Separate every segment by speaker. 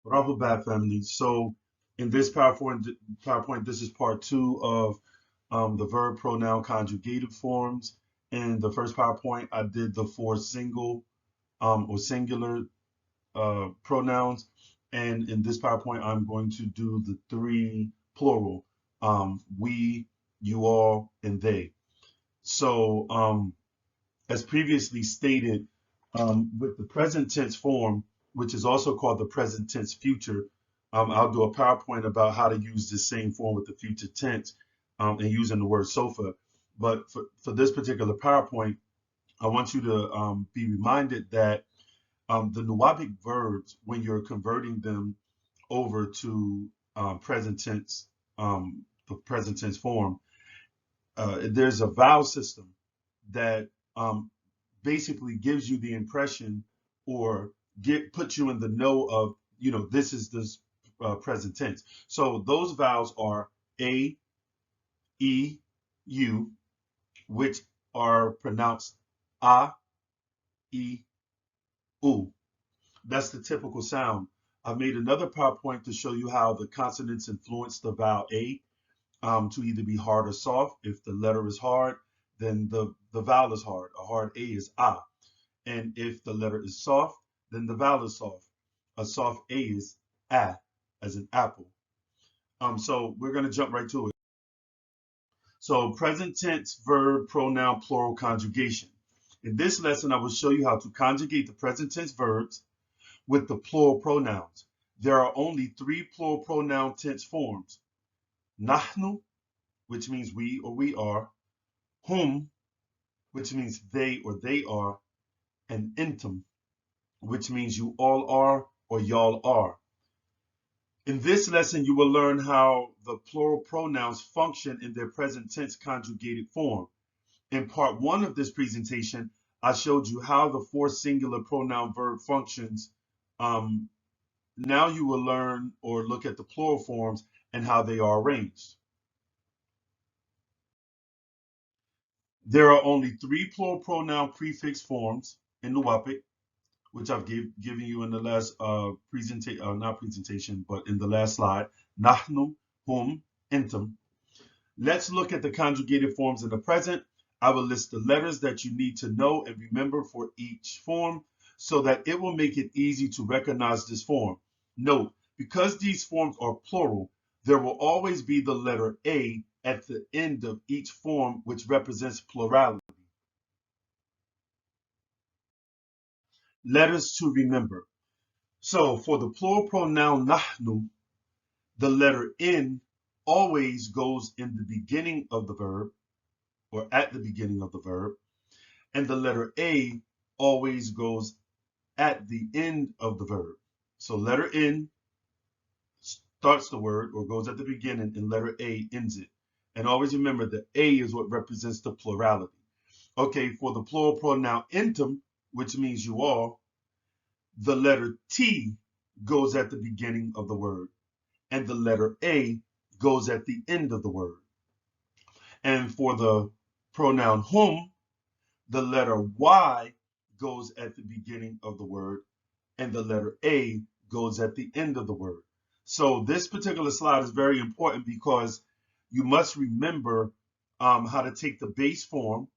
Speaker 1: Bravo Bad Family. So in this PowerPoint, this is part two of the verb pronoun conjugated forms. In the first PowerPoint, I did the four single or singular pronouns. And in this PowerPoint, I'm going to do the three plural, we, you all, and they. So as previously stated, with the present tense form, which is also called the present tense future, I'll do a PowerPoint about how to use the same form with the future tense and using the word sofa. But for this particular PowerPoint, I want you to be reminded that the Nuwaubik verbs, when you're converting them over to present tense, the present tense form, there's a vowel system that basically gives you the impression or puts you in the know of, this is this present tense. So those vowels are A, E, U, which are pronounced A, E, U. That's the typical sound. I've made another PowerPoint to show you how the consonants influence the vowel A to either be hard or soft. If the letter is hard, then the vowel is hard. A hard A is A. And if the letter is soft, then the vowel is soft. A soft A is A, as in apple. So we're going to jump right to it. So present tense verb pronoun plural conjugation. In this lesson, I will show you how to conjugate the present tense verbs with the plural pronouns. There are only three plural pronoun tense forms. Nahnu, which means we or we are. Hum, which means they or they are. And intum, which means you all are or y'all are. In this lesson, you will learn how the plural pronouns function in their present tense conjugated form. In part one of this presentation, I showed you how the four singular pronoun verb functions. Now you will learn or look at the plural forms and how they are arranged. There are only three plural pronoun prefix forms in Nuwaubik, which I've given you in the last not presentation, but in the last slide. Nahnu, hum, intum. Let's look at the conjugated forms in the present. I will list the letters that you need to know and remember for each form so that it will make it easy to recognize this form. Note, because these forms are plural, there will always be the letter A at the end of each form, which represents plurality. Letters to remember. So for the plural pronoun nahnu, the letter N always goes in the beginning of the verb or at the beginning of the verb, and the letter A always goes at the end of the verb. So letter N starts the word or goes at the beginning, and letter A ends it. And always remember that A is what represents the plurality. Okay, for the plural pronoun intum, which means you all, the letter T goes at the beginning of the word, and the letter A goes at the end of the word. And for the pronoun whom, the letter Y goes at the beginning of the word, and the letter A goes at the end of the word. So this particular slide is very important because you must remember how to take the base form,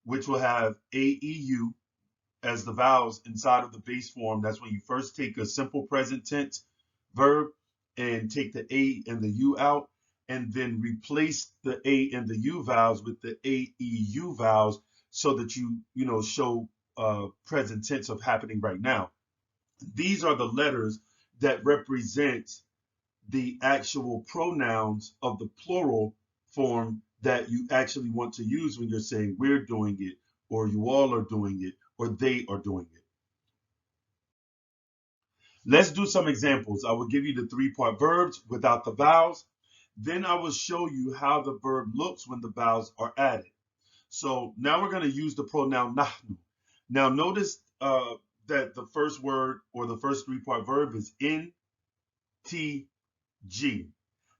Speaker 1: which will have AEU as the vowels inside of the base form. That's when you first take a simple present tense verb and take the A and the U out, and then replace the A and the U vowels with the AEU vowels so that you show present tense of happening right now. These are the letters that represent the actual pronouns of the plural form that you actually want to use when you're saying we're doing it, or you all are doing it, or they are doing it. Let's do some examples. I will give you the three-part verbs without the vowels. Then I will show you how the verb looks when the vowels are added. So now we're going to use the pronoun nahnu. Now notice that the first word or the first three-part verb is in, T, G.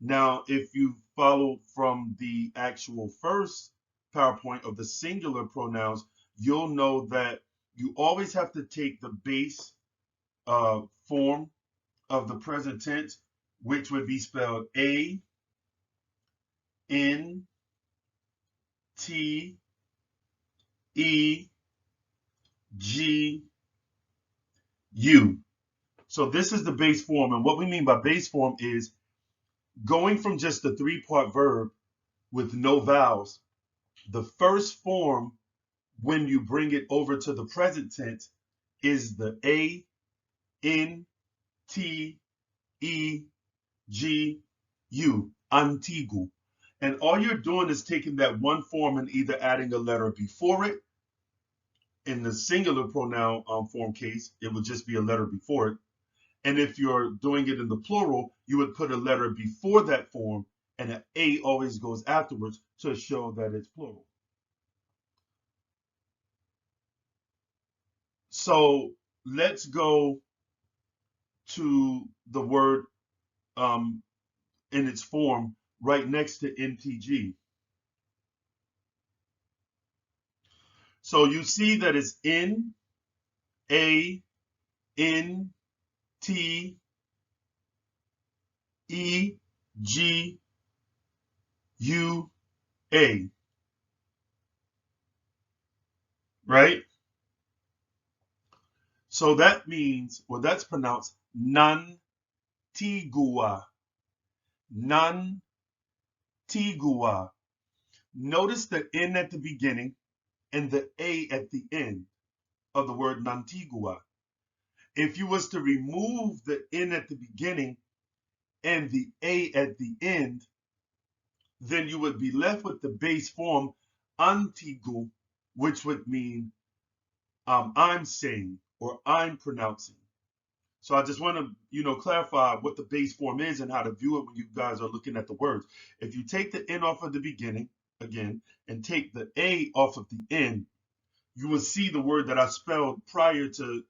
Speaker 1: Now, if you follow from the actual first PowerPoint of the singular pronouns, you'll know that you always have to take the base form of the present tense, which would be spelled A N T E G U. So this is the base form, and what we mean by base form is going from just the three-part verb with no vowels. The first form, when you bring it over to the present tense, is the A N T E G U, Antigu. And all you're doing is taking that one form and either adding a letter before it. In the singular pronoun form case, it would just be a letter before it. And if you're doing it in the plural, you would put a letter before that form, and an A always goes afterwards to show that it's plural. So let's go to the word in its form right next to NTG. So you see that it's N, A, N, T, E, G, U, A. Right? So that means, well, that's pronounced Nantigua. Nantigua. Notice the N at the beginning and the A at the end of the word Nantigua. If you was to remove the N at the beginning and the A at the end, then you would be left with the base form Antigu, which would mean I'm saying or I'm pronouncing. So I just want to, clarify what the base form is and how to view it when you guys are looking at the words. If you take the N off of the beginning, again, and take the A off of the end, you will see the word that I spelled prior to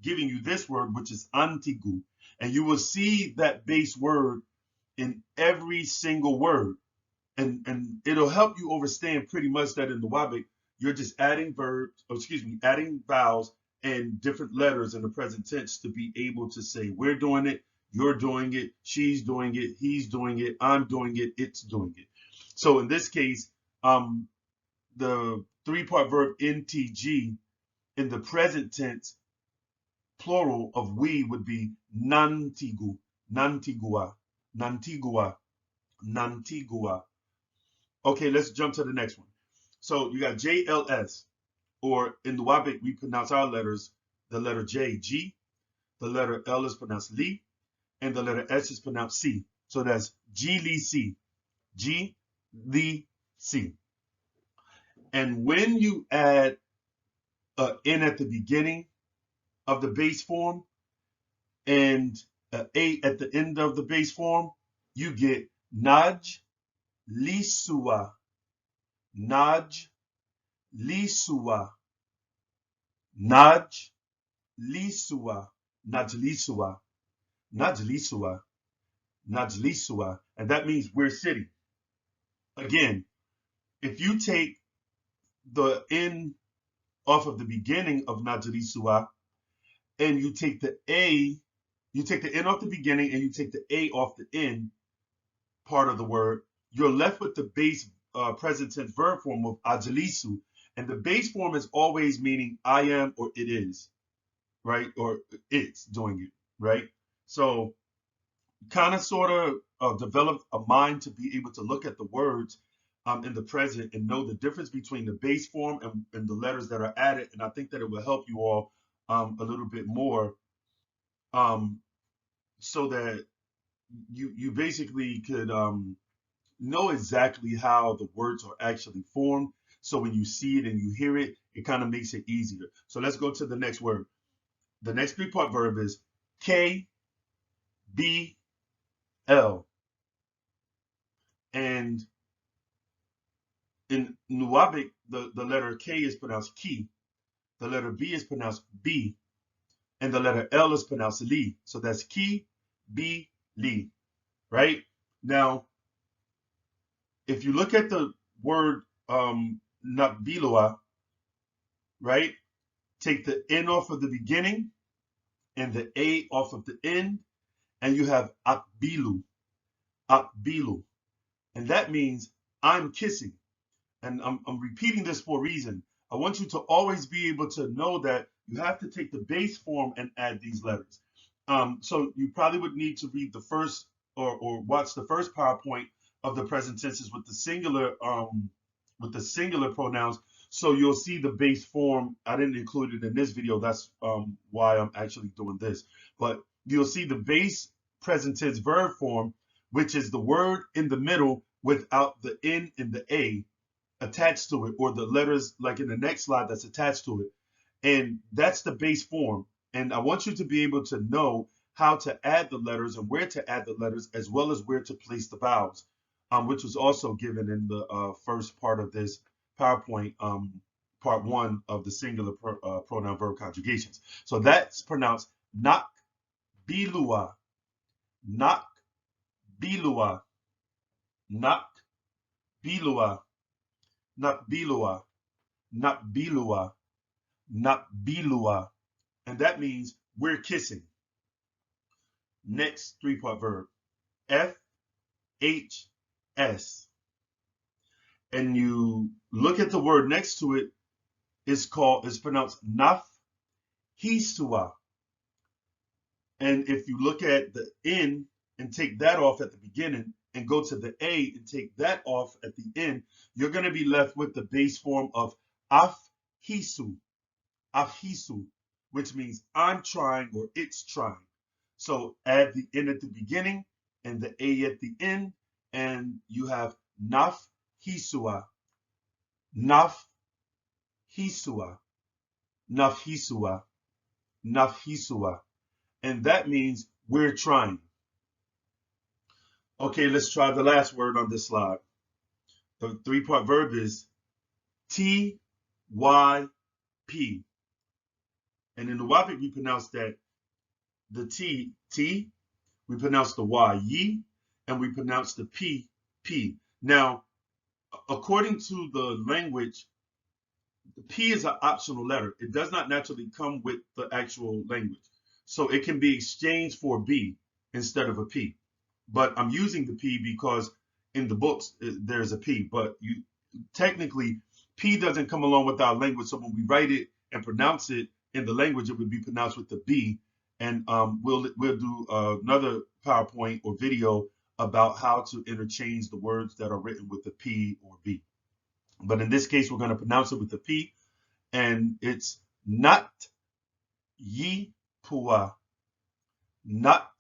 Speaker 1: giving you this word, which is Antigu. And you will see that base word in every single word. And it'll help you understand pretty much that in Nuwaubik, you're just adding adding vowels and different letters in the present tense to be able to say, we're doing it, you're doing it, she's doing it, he's doing it, I'm doing it, it's doing it. So in this case, the three-part verb NTG in the present tense, plural of we would be Nantigu, Nantigua, Nantigua, Nantigua. Okay, let's jump to the next one. So you got JLS, or in Nuwaubik, we pronounce our letters, the letter J, G, the letter L is pronounced Li, and the letter S is pronounced C. So that's G, Li, C, G, Li, C. And when you add an N at the beginning of the base form and an A at the end of the base form, you get Naj, Lisua, Naj, Lisua, Naj, Lisua, Najlisua, Najlisua, Najlisua, and that means we're sitting. Again, if you take the N off of the beginning of Najlisua and you take the A, you take the N off the beginning and you take the A off the end part of the word, you're left with the base present tense verb form of Ajalisu. And the base form is always meaning I am or it is, right? Or it's doing it, right? So kind of sort of develop a mind to be able to look at the words in the present and know the difference between the base form and the letters that are added. And I think that it will help you all a little bit more so that you basically could know exactly how the words are actually formed. So when you see it and you hear it, it kind of makes it easier. So let's go to the next word. The next three-part verb is K, B, L. And in Nuwaubik, the letter K is pronounced Ki, the letter B is pronounced B, and the letter L is pronounced Li. So that's Ki, B, Li, right? Now, if you look at the word Nakbiloa, right? Take the N off of the beginning and the A off of the end, and you have akbilu, akbilu, and that means I'm kissing. And I'm repeating this for a reason. I want you to always be able to know that you have to take the base form and add these letters. So you probably would need to read the first or watch the first PowerPoint of the present tenses with the singular pronouns. So you'll see the base form. I didn't include it in this video. That's why I'm actually doing this. But you'll see the base present tense verb form, which is the word in the middle without the N and the A attached to it, or the letters like in the next slide that's attached to it. And that's the base form. And I want you to be able to know how to add the letters and where to add the letters, as well as where to place the vowels, which was also given in the first part of this PowerPoint, part one of the singular pronoun verb conjugations. So that's pronounced nak bilua, nak bilua, nak bilua, nak bilua, nak bilua, nak bilua. And that means we're kissing. Next three-part verb, FHS. And you look at the word next to it, it's pronounced naf hisua. And if you look at the N and take that off at the beginning and go to the A and take that off at the end, you're going to be left with the base form of afhisu, afhisu, which means I'm trying or it's trying. So add the N at the beginning and the A at the end, and you have naf hisua, naf hisua, naf hisua, naf hisua. And that means we're trying. Okay, let's try the last word on this slide. The three-part verb is TYP. And in Nuwaubik, we pronounce that the T, we pronounce the Y, yi, and we pronounce the P, P. Now, according to the language, the P is an optional letter. It does not naturally come with the actual language. So it can be exchanged for B instead of a P. But I'm using the P because in the books, there's a P. But technically, P doesn't come along with our language. So when we write it and pronounce it in the language, it would be pronounced with the B. And we'll do another PowerPoint or video about how to interchange the words that are written with the P or B. But in this case, we're going to pronounce it with the P, and it's not yi pua, not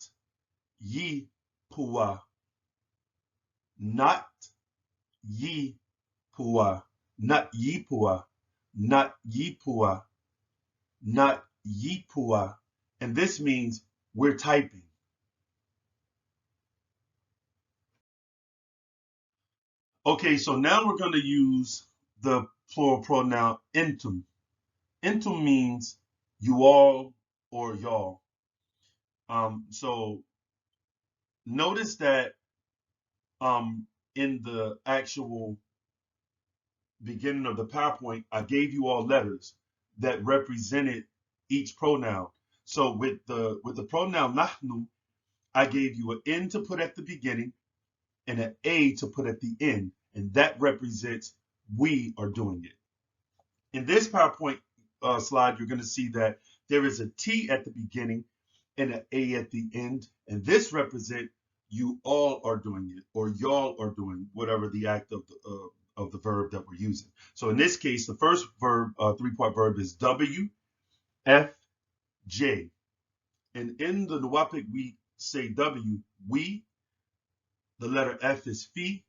Speaker 1: yi pua, not yi pua, not yi pua, not yi pua, not yi pua. And this means we're typing. Okay, so now we're going to use the plural pronoun entum. Entum means you all or y'all. So notice that in the actual beginning of the PowerPoint, I gave you all letters that represented each pronoun. So with the pronoun nahnu, I gave you an N to put at the beginning and an A to put at the end, and that represents we are doing it. In this PowerPoint slide, you're going to see that there is a T at the beginning and an A at the end, and this represents you all are doing it, or y'all are doing whatever the act of the verb that we're using. So in this case, the first verb, three-part verb, is W, F, J. And in the Nuwaubik, we say W, we, the letter F is fi,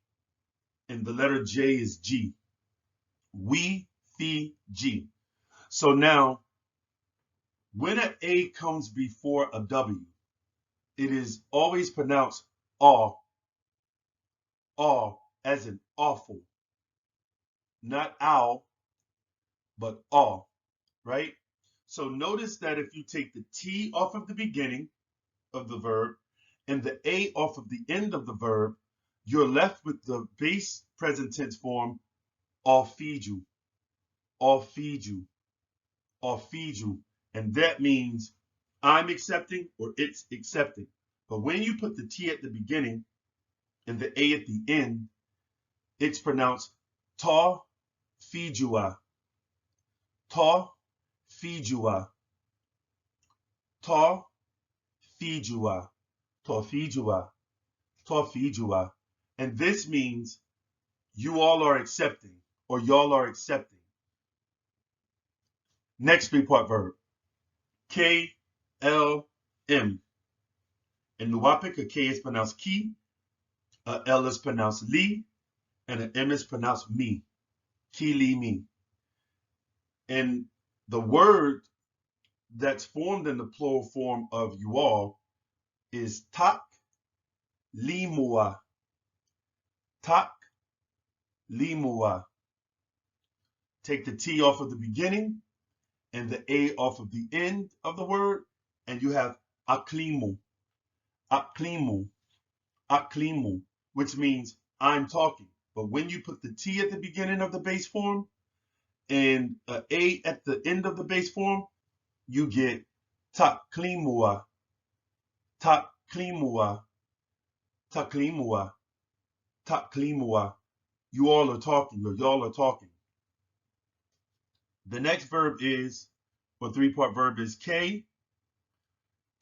Speaker 1: and the letter J is G. We, fi, G. So now, when an A comes before a W, it is always pronounced aw, as in awful. Not ow, but aw, right? So notice that if you take the T off of the beginning of the verb and the A off of the end of the verb, you're left with the base present tense form, I'll feed you, I'll feed you, I'll feed you. And that means I'm accepting or it's accepting. But when you put the T at the beginning and the A at the end, it's pronounced ta fijua. Ta fijua. Ta fijua. Ta fijua. Ta fijua. And this means you all are accepting, or y'all are accepting. Next three-part verb. KLM. In Nuwaubik, a K is pronounced ki, a L is pronounced li, and an M is pronounced me. Ki, li, me. And the word that's formed in the plural form of you all is tak limua. Tak limua. Take the T off of the beginning and the A off of the end of the word, and you have aklimu. Aklimu. Aklimu, which means I'm talking. But when you put the T at the beginning of the base form and an A at the end of the base form, you get taklimua. Taklimua. Taklimua. Taklimua. You all are talking, or y'all are talking. The next verb is, or three-part verb is K,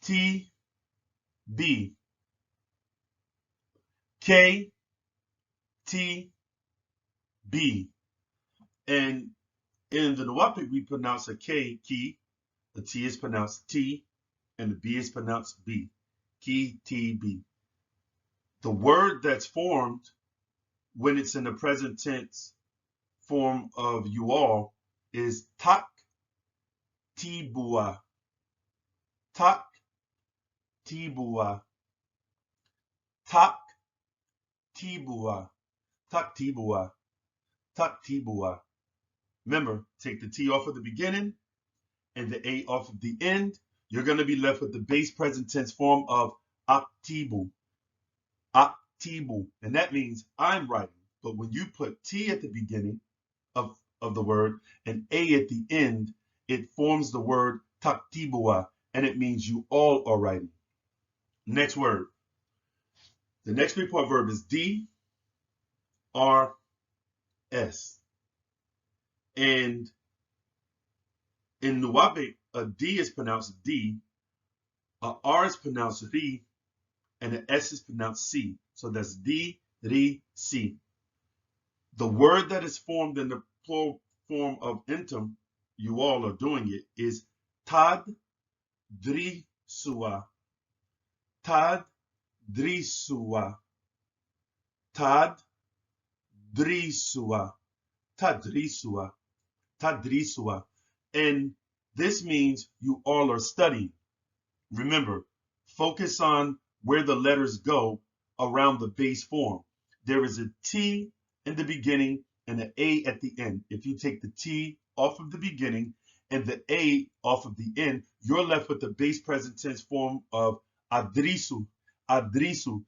Speaker 1: T, B. K, T, B. And in the Nuwaubik, we pronounce a K, ki, the T is pronounced T, and the B is pronounced B. Ki, T, B. The word that's formed when it's in the present tense form of you all is tak tibua. Tak tibua. Tak tibua. Tak tibua. Tak tibua. Remember, take the T off of the beginning and the A off of the end. You're going to be left with the base present tense form of aktibu. Aktibu. And that means I'm writing. But when you put T at the beginning of the word and A at the end, it forms the word taktibua, and it means you all are writing. Next word. The next three-part verb is D, R, S. And in Nuwaubik, a D is pronounced D, a R is pronounced ri, and an S is pronounced C. So that's D, ri, C. The word that is formed in the plural form of intim, you all are doing it, is tad drisua. Tad drisua. Tad drisua. Tadrisua. Tadrisua. And this means you all are studying. Remember, focus on where the letters go around the base form. There is a T in the beginning and an A at the end. If you take the T off of the beginning and the A off of the end, you're left with the base present tense form of adrisu. Adrisu.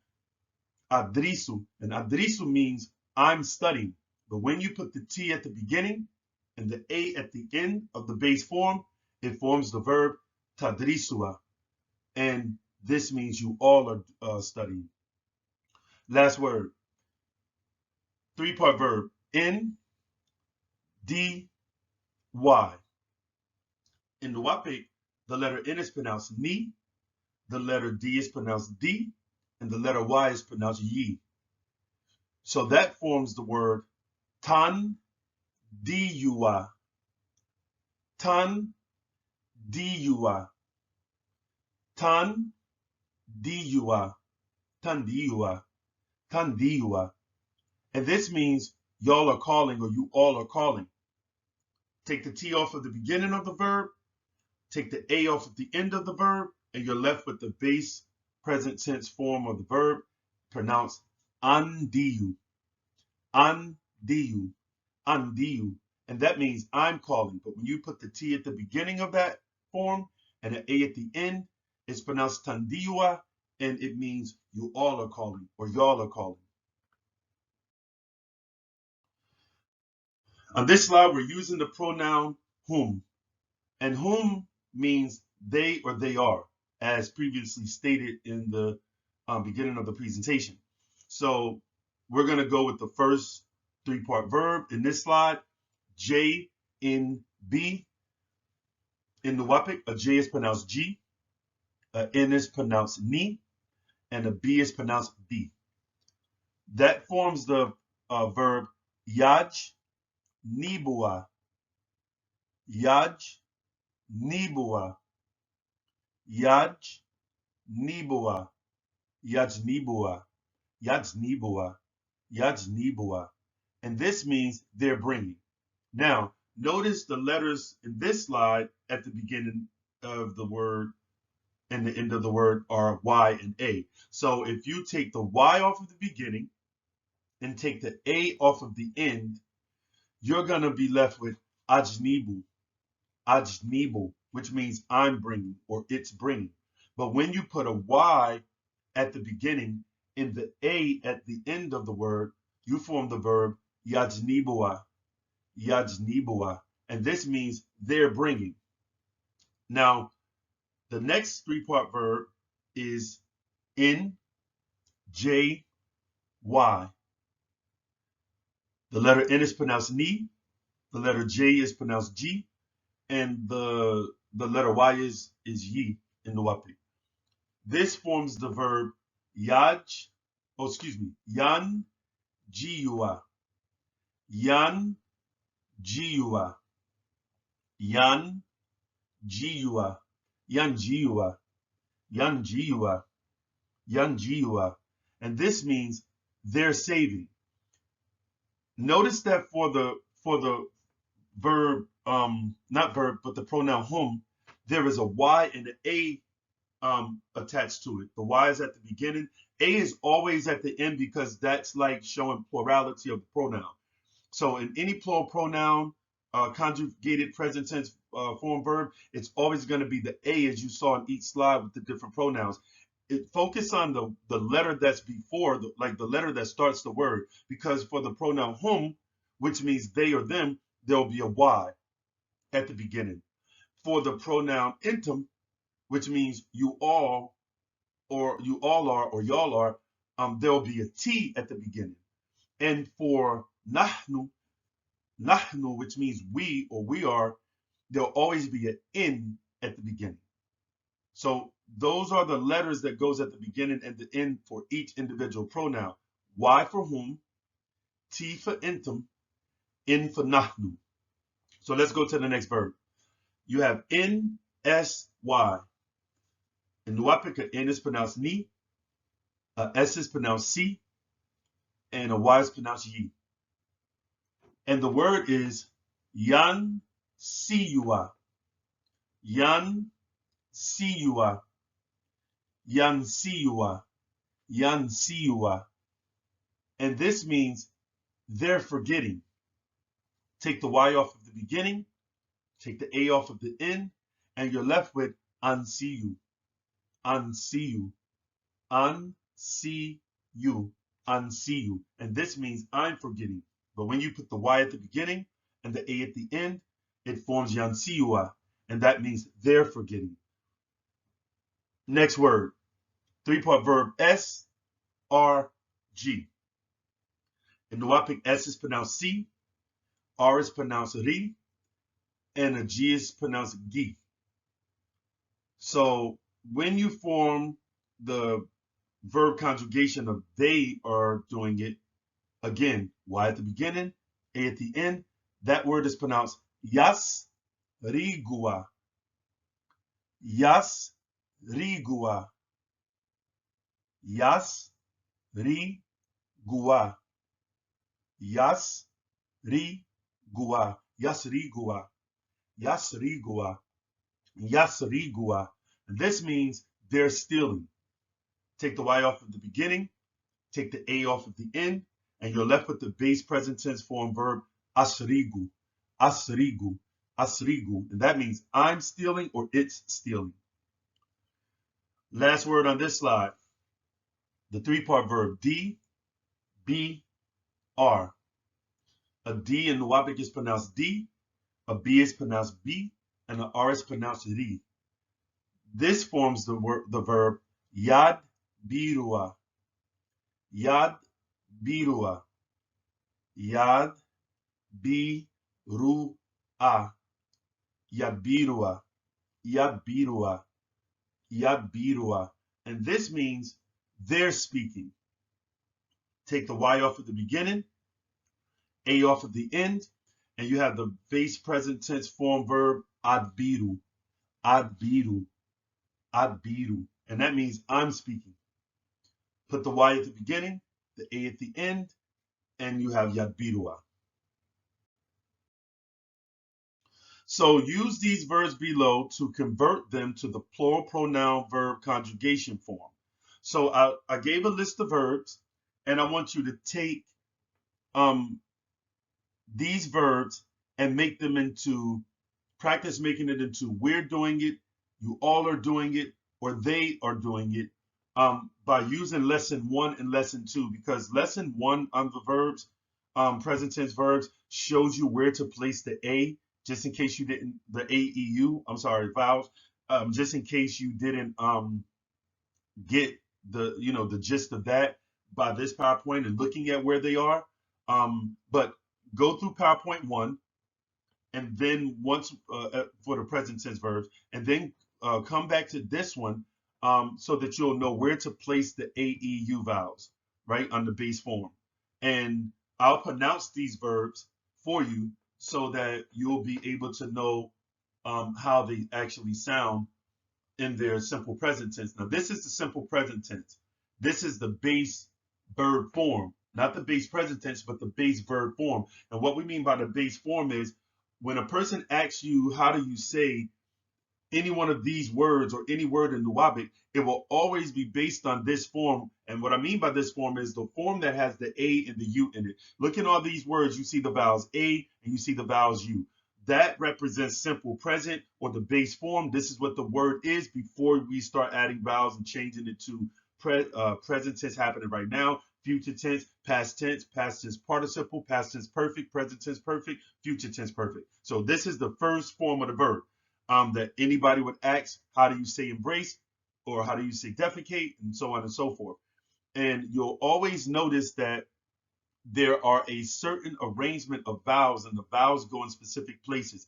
Speaker 1: Adrisu. And adrisu means I'm studying. But when you put the T at the beginning and the A at the end of the base form, it forms the verb tadrisua. And this means you all are studying. Last word. Three-part verb. N, D, Y. In Nuwaubik, the letter N is pronounced ni, the letter D is pronounced D, and the letter Y is pronounced yi. So that forms the word tan diua. Tan diua. Tan diua. Tan diua. Tan diua. And this means y'all are calling, or you all are calling. Take the T off of the beginning of the verb, take the A off at the end of the verb, and you're left with the base present tense form of the verb, pronounced andiu. Andiu. Andiu. And that means I'm calling. But when you put the T at the beginning of that form and an A at the end, it's pronounced tandiua, and it means you all are calling, or y'all are calling. On this slide, we're using the pronoun whom. And whom means they or they are, as previously stated in the beginning of the presentation. So we're going to go with the first three-part verb in this slide. J in B. In Nuwaubik, a J is pronounced G, a N is pronounced Ni, and a B is pronounced B. That forms the verb Yaj Nibua. Yaj Nibua. Yaj Nibua. Yaj Nibua. Yaj Nibua. Yaj Nibua. And this means they're bringing. Now, notice the letters in this slide at the beginning of the word and the end of the word are Y and A. So if you take the Y off of the beginning and take the A off of the end, you're going to be left with Ajnibu, Ajnibu, which means I'm bringing or it's bringing. But when you put a Y at the beginning and the A at the end of the word, you form the verb Yajnibua, Yajnibua, and this means they're bringing. Now, the next three-part verb is N, J, Y. The letter N is pronounced Ni, the letter J is pronounced G, and the letter Y is Yi in Nuwaubik. This forms the verb Yaj, Yan Jiua. Yan Jiua. Yan Jiua. Yan Jiua. Yan Jiua. Yan Jiua. And this means they're saving. Notice that for the verb, not verb, but the pronoun whom, there is a Y and an A attached to it. The Y is at the beginning. A is always at the end because that's like showing plurality of the pronoun. So in any plural pronoun, conjugated present tense form verb, it's always going to be the A as you saw in each slide with the different pronouns. Focus on the letter that's before, like the letter that starts the word, because for the pronoun whom, which means they or them, there'll be a Y at the beginning. For the pronoun intim, which means you all, or you all are, or y'all are, there'll be a T at the beginning. And for nahnu, which means we or we are, there'll always be an N at the beginning. So those are the letters that goes at the beginning and the end for each individual pronoun. Y for whom, T for intim, N for nahnu. So let's go to the next verb. You have N, S, Y. In Nuwaubik, an N is pronounced Ni, a S is pronounced Si, and a Y is pronounced Yi. And the word is Yan Siua. Yan Siua. Yan Siua. Yan Siua. And this means they're forgetting. Take the Y off of the beginning, take the A off of the end, and you're left with Ansiu. Ansiu. Ansiu. Ansiu. And this means I'm forgetting. But when you put the Y at the beginning and the A at the end, it forms Yansiua, and that means they're forgetting. Next word, three-part verb S, R, G. In Nuwaubik, S is pronounced Si, R is pronounced Ri, and a G is pronounced Gi. So when you form the verb conjugation of they are doing it, again, Y at the beginning, A at the end, that word is pronounced Yas Rigua. Yas Rigua. Yas Rigua. Yas Rigua. Yas Rigua. Yas Rigua. Yas Rigua. And this means they're stealing. Take the Y off of the beginning, take the A off of the end, and you're left with the base present tense form verb asrigu, asrigu, asrigu. And that means I'm stealing or it's stealing. Last word on this slide, the three-part verb D, B, R. A D in Nuwaubik is pronounced D, a B is pronounced B, and an R is pronounced Ri. This forms the verb Yad birua. Yad birua. Yad birua. Yad birua. Yad birua. Yad birua. And this means they're speaking. Take the Y off at the beginning, A off at the end, and you have the base present tense form verb adbiru. Adbiru. Adbiru. And that means I'm speaking. Put the Y at the beginning, the A at the end, and you have yadbirua. So use these verbs below to convert them to the plural pronoun verb conjugation form. So I gave a list of verbs, and I want you to take these verbs and make them into, practice making it into we're doing it, you all are doing it, or they are doing it by using lesson 1 and lesson 2, because lesson 1 on the verbs, present tense verbs, shows you where to place the A, just in case you didn't, the AEU, I'm sorry, vowels, just in case you didn't get the, the gist of that by this PowerPoint and looking at where they are. But go through PowerPoint 1, and then once for the present tense verbs, and then come back to this one so that you'll know where to place the AEU vowels, right, on the base form. And I'll pronounce these verbs for you so that you'll be able to know how they actually sound in their simple present tense. Now, this is the simple present tense. This is the base verb form, not the base present tense, but the base verb form. And what we mean by the base form is when a person asks you, how do you say any one of these words or any word in Nuwaubik, it will always be based on this form. And what I mean by this form is the form that has the A and the U in it. Look at all these words, you see the vowels A and you see the vowels U. That represents simple present or the base form. This is what the word is before we start adding vowels and changing it to present tense happening right now, future tense, past tense participle, past tense perfect, present tense perfect, future tense perfect. So this is the first form of the verb that anybody would ask, how do you say embrace, or how do you say defecate, and so on and so forth. And you'll always notice that there are a certain arrangement of vowels, and the vowels go in specific places.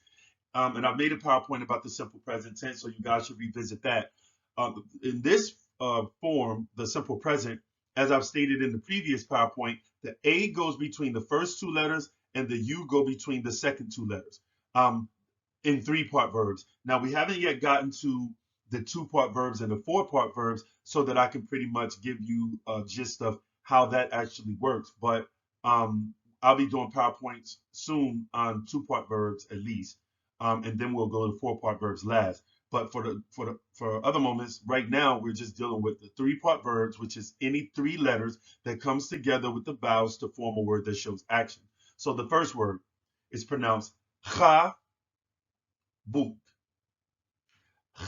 Speaker 1: And I've made a PowerPoint about the simple present tense, so you guys should revisit that. In this form, the simple present, as I've stated in the previous PowerPoint, the A goes between the first 2 letters and the U go between the second 2 letters in 3-part verbs. Now, we haven't yet gotten to the 2-part verbs and the 4-part verbs so that I can pretty much give you a gist of how that actually works. But I'll be doing PowerPoints soon on 2-part verbs at least. And then we'll go to 4-part verbs last. But for other moments, right now, we're just dealing with the 3-part verbs, which is any 3 letters that comes together with the vowels to form a word that shows action. So the first word is pronounced cha book.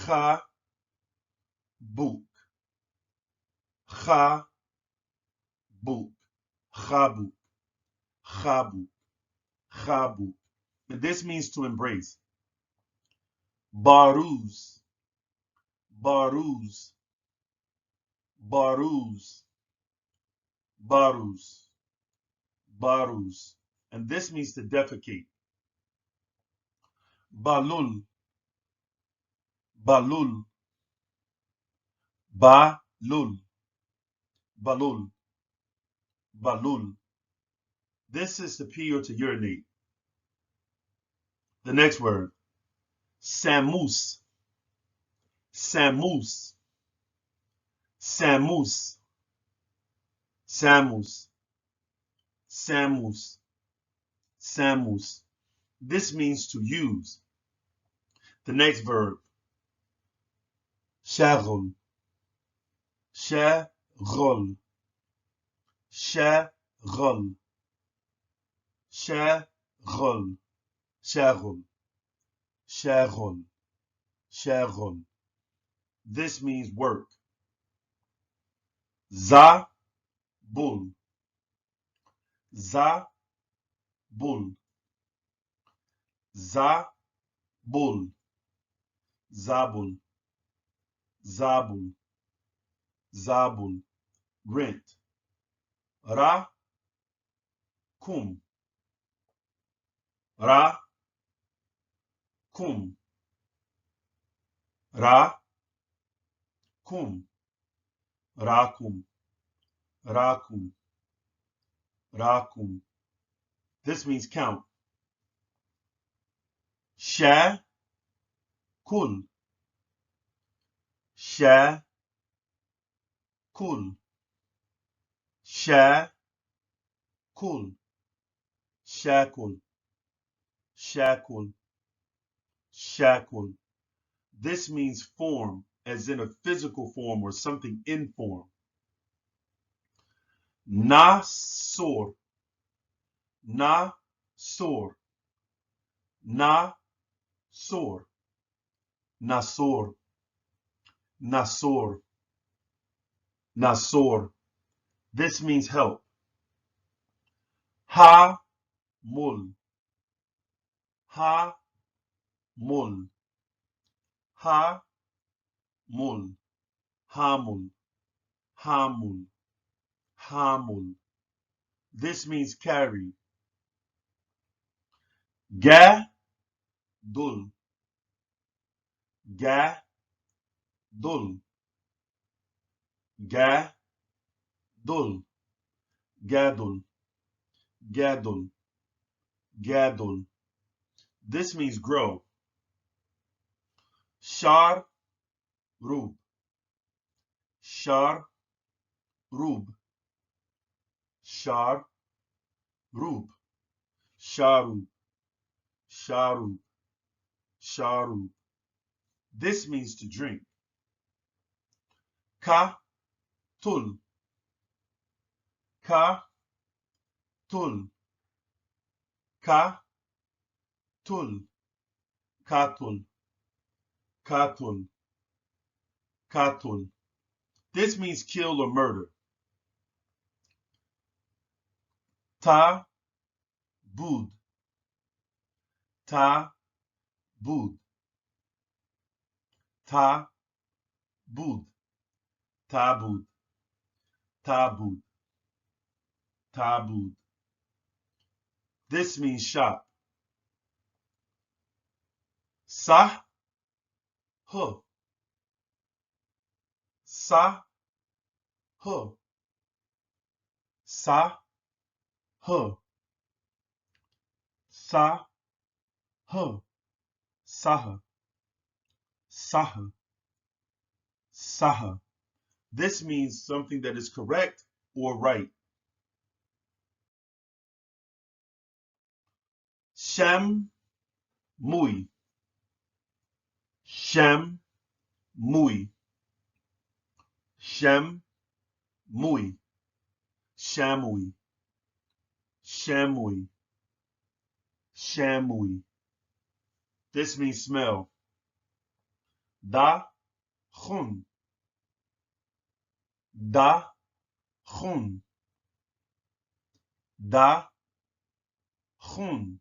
Speaker 1: Cha book. Cha book. Chabuk. Chabuk. Chabuk. And this means to embrace. Baruz. Baruz. Baruz. Baruz. Baruz. And this means to defecate. Balul. Balul. Balul. Balul. Balul. This is to pee or to urinate. The next word. Samus. Samus. Samus. Samus. Samus. Samus. This means to use. The next verb. Sharol. Sharol. Sharol. Sharol. Sharol. Sharol. Sharol. This means work. Zabul. Zabul. Zabul. Zabul. Zabul. zabul, rent. Ra, kum, ra, kum, ra, kum, rakum, rakum, rakum. This means count. Sha, kul, sha, kul, sha, kul, shakul, shakul, shakul. This means form, as in a physical form or something in form. Nasor, nasor, nasor, nasor, nasor, nasor. This means help. Ha, mul, ha, mul, ha, mul, hamul, hamul, hamul. This means carry. Ga, dul, ga, dul, ga, dul, gadul, gadul, gadul. This means grow. Shar, rub, shar, rub, shar, rub, sharu, sharu, sharu. This means to drink. Ka, tul, ka, tul, ka, tul, katul, katul, katul. This means kill or murder. Ta, bud, ta, bud, ta, bud, tabud, tabud, tabud. This means shop. Sah, huh, sah, huh, sah, huh, sah, huh, sah, sah, sah. This means something that is correct or right. Shem, mui, shem, mui, shem, mui, shamui, shamui, shamui. This means smell. Da, khun, da, khun, da, khun,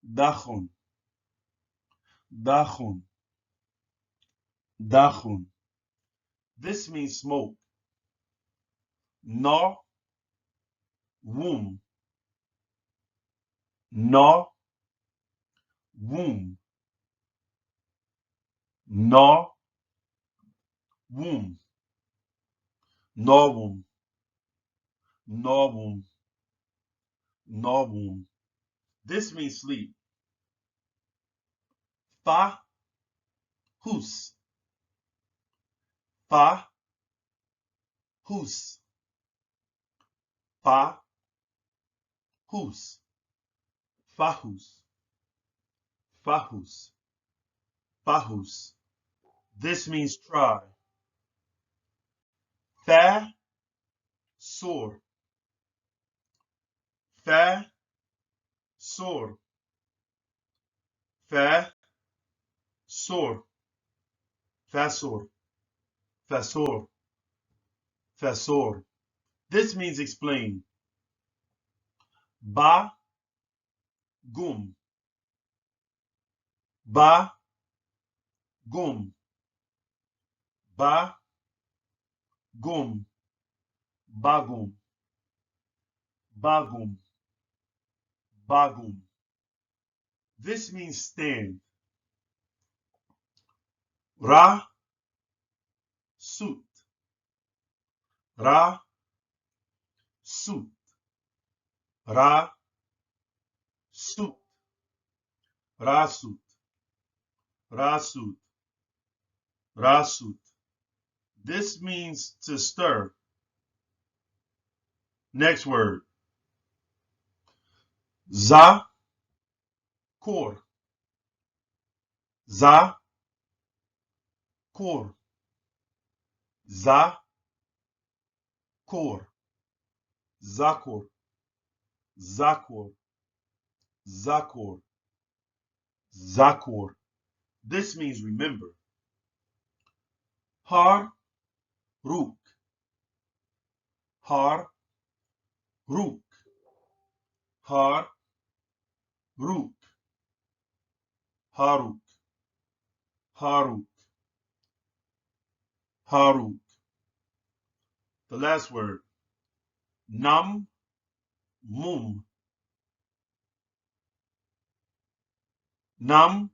Speaker 1: dachun, dachun, dachun. This means smoke. No, womb, no, womb, no, womb, no womb, no womb, no womb. This means sleep. Fa, hus, fa, hus, fa, hus, fahus, fahus, fahus. This means try. Fa, sore, fa, sore, fa, sore, fasor, fasor, fasor. This means explain. Ba, gum, ba, gum, ba, Gum, bagum, bagum, bagum. This means stand. Ra, suit. Ra, suit. Ra, suit. Ra, suit. Ra, suit. Ra, suit. This means to stir. Next word. Za, kor. Za, kor. Za, kor. Zakor. Zakor. Zakor. Zakor. This means remember. Har, ruk. Har, ruk. Har, ruk. Haruk. Haruk. Haruk. The last word. Nam, mum. Nam,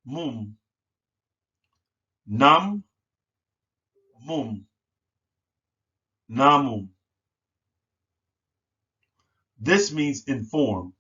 Speaker 1: mum. Nam, mum. Namum. This means inform.